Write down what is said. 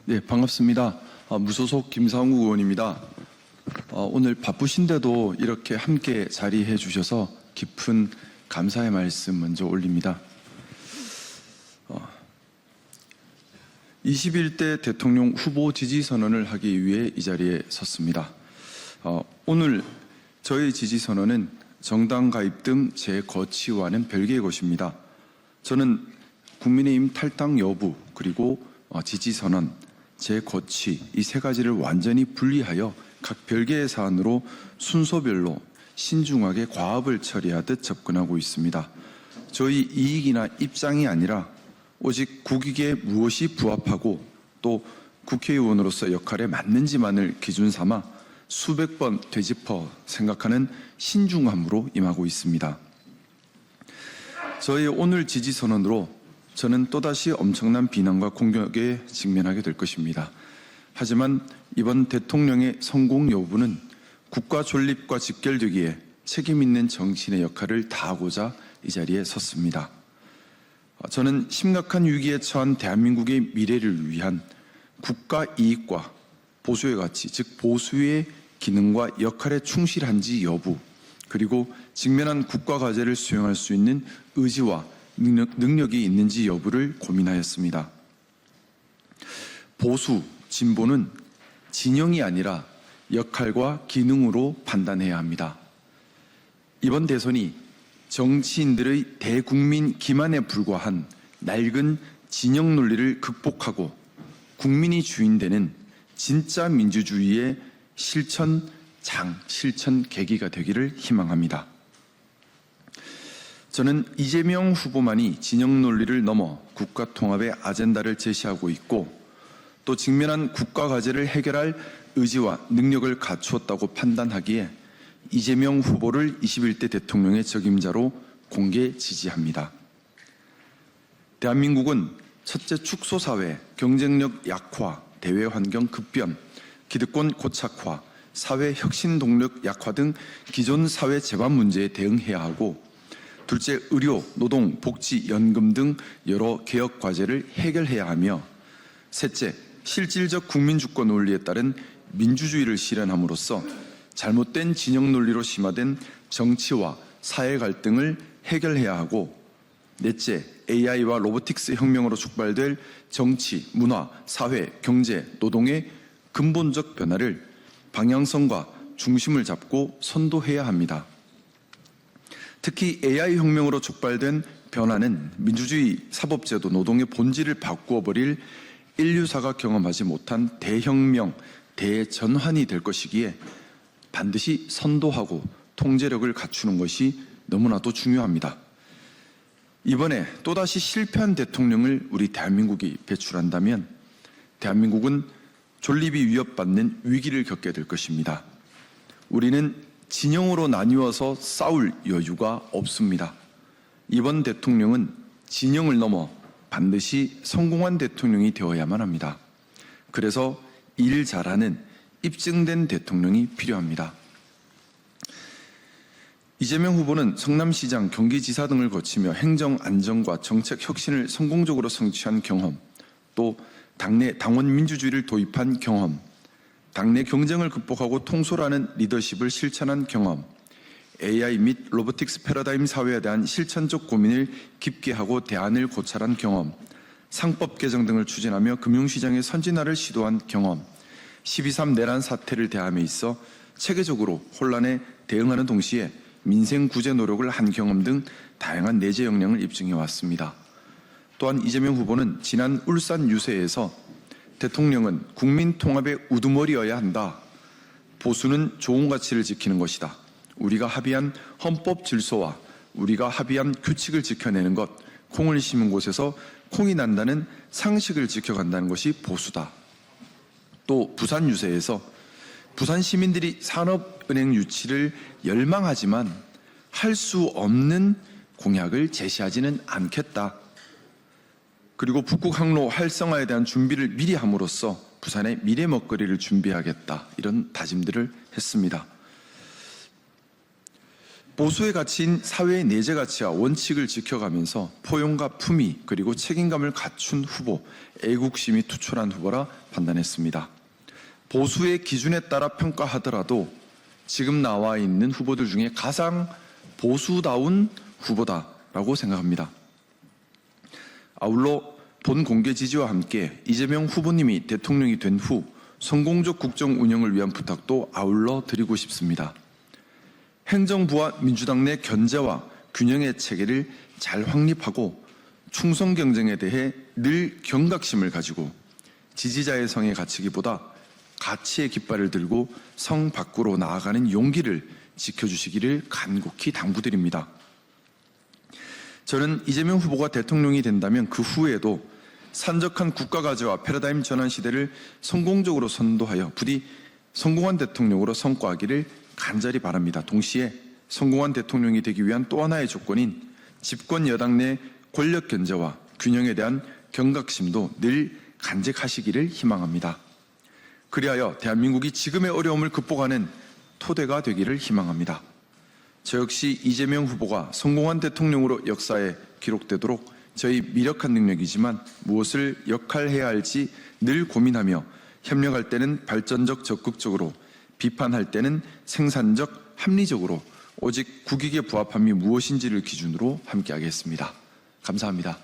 네, 반갑습니다. 무소속 김상우 의원입니다. 오늘 바쁘신데도 이렇게 함께 자리해 주셔서 깊은 감사의 말씀 먼저 올립니다. 21대 대통령 후보 지지선언을 하기 위해 이 자리에 섰습니다. 오늘 저의 지지선언은 정당 가입 등 제 거취와는 별개의 것입니다. 저는 국민의힘 탈당 여부 그리고 지지선언, 제 거취 이 세 가지를 완전히 분리하여 각 별개의 사안으로 순서별로 신중하게 과업을 처리하듯 접근하고 있습니다. 저희 이익이나 입장이 아니라 오직 국익에 무엇이 부합하고 또 국회의원으로서 역할에 맞는지만을 기준 삼아 수백 번 되짚어 생각하는 신중함으로 임하고 있습니다. 저희 오늘 지지선언으로 저는 또다시 엄청난 비난과 공격에 직면하게 될 것입니다. 하지만 이번 대통령의 성공 여부는 국가 존립과 직결되기에 책임 있는 정치인의 역할을 다하고자 이 자리에 섰습니다. 저는 심각한 위기에 처한 대한민국의 미래를 위한 국가 이익과 보수의 가치, 즉 보수의 기능과 역할에 충실한지 여부, 그리고 직면한 국가 과제를 수행할 수 있는 의지와 능력이 있는지 여부를 고민하였습니다. 보수, 진보는 진영이 아니라 역할과 기능으로 판단해야 합니다. 이번 대선이 정치인들의 대국민 기만에 불과한 낡은 진영 논리를 극복하고 국민이 주인되는 진짜 민주주의의 실천 계기가 되기를 희망합니다. 저는 이재명 후보만이 진영 논리를 넘어 국가 통합의 아젠다를 제시하고 있고 또 직면한 국가 과제를 해결할 의지와 능력을 갖추었다고 판단하기에 이재명 후보를 21대 대통령의 적임자로 공개 지지합니다. 대한민국은 첫째 축소사회, 경쟁력 약화, 대외환경 급변, 기득권 고착화, 사회 혁신 동력 약화 등 기존 사회 재반 문제에 대응해야 하고 둘째, 의료, 노동, 복지, 연금 등 여러 개혁 과제를 해결해야 하며 셋째, 실질적 국민주권 논리에 따른 민주주의를 실현함으로써 잘못된 진영 논리로 심화된 정치와 사회 갈등을 해결해야 하고 넷째, AI와 로보틱스 혁명으로 촉발될 정치, 문화, 사회, 경제, 노동의 근본적 변화를 방향성과 중심을 잡고 선도해야 합니다. 특히 AI 혁명으로 촉발된 변화는 민주주의, 사법제도, 노동의 본질을 바꾸어버릴 인류사가 경험하지 못한 대혁명, 대전환이 될 것이기에 반드시 선도하고 통제력을 갖추는 것이 너무나도 중요합니다. 이번에 또다시 실패한 대통령을 우리 대한민국이 배출한다면 대한민국은 존립이 위협받는 위기를 겪게 될 것입니다. 우리는 진영으로 나뉘어서 싸울 여유가 없습니다. 이번 대통령은 진영을 넘어 반드시 성공한 대통령이 되어야만 합니다. 그래서 일 잘하는 입증된 대통령이 필요합니다. 이재명 후보는 성남시장, 경기지사 등을 거치며 행정 안정과 정책 혁신을 성공적으로 성취한 경험, 또 당내 당원 민주주의를 도입한 경험, 당내 경쟁을 극복하고 통솔하는 리더십을 실천한 경험, AI 및 로보틱스 패러다임 사회에 대한 실천적 고민을 깊게 하고 대안을 고찰한 경험, 상법 개정 등을 추진하며 금융시장의 선진화를 시도한 경험, 12.3 내란 사태를 대함에 있어 체계적으로 혼란에 대응하는 동시에 민생 구제 노력을 한 경험 등 다양한 내재 역량을 입증해 왔습니다. 또한 이재명 후보는 지난 울산 유세에서 대통령은 국민 통합의 우두머리여야 한다. 보수는 좋은 가치를 지키는 것이다. 우리가 합의한 헌법 질서와 우리가 합의한 규칙을 지켜내는 것, 콩을 심은 곳에서 콩이 난다는 상식을 지켜간다는 것이 보수다. 또 부산 유세에서 부산 시민들이 산업은행 유치를 열망하지만 할 수 없는 공약을 제시하지는 않겠다. 그리고 북극 항로 활성화에 대한 준비를 미리 함으로써 부산의 미래 먹거리를 준비하겠다. 이런 다짐들을 했습니다. 보수의 가치인 사회의 내재 가치와 원칙을 지켜가면서 포용과 품위 그리고 책임감을 갖춘 후보, 애국심이 투철한 후보라 판단했습니다. 보수의 기준에 따라 평가하더라도 지금 나와 있는 후보들 중에 가장 보수다운 후보다라고 생각합니다. 아울러 본 공개 지지와 함께 이재명 후보님이 대통령이 된 후 성공적 국정 운영을 위한 부탁도 아울러 드리고 싶습니다. 행정부와 민주당 내 견제와 균형의 체계를 잘 확립하고 충성 경쟁에 대해 늘 경각심을 가지고 지지자의 성에 갇히기보다 가치의 깃발을 들고 성 밖으로 나아가는 용기를 지켜주시기를 간곡히 당부드립니다. 저는 이재명 후보가 대통령이 된다면 그 후에도 산적한 국가가치와 패러다임 전환 시대를 성공적으로 선도하여 부디 성공한 대통령으로 성과하기를 간절히 바랍니다. 동시에 성공한 대통령이 되기 위한 또 하나의 조건인 집권 여당 내 권력 견제와 균형에 대한 경각심도 늘 간직하시기를 희망합니다. 그리하여 대한민국이 지금의 어려움을 극복하는 토대가 되기를 희망합니다. 저 역시 이재명 후보가 성공한 대통령으로 역사에 기록되도록 저희 미력한 능력이지만 무엇을 역할해야 할지 늘 고민하며 협력할 때는 발전적 적극적으로 비판할 때는 생산적 합리적으로 오직 국익에 부합함이 무엇인지를 기준으로 함께하겠습니다. 감사합니다.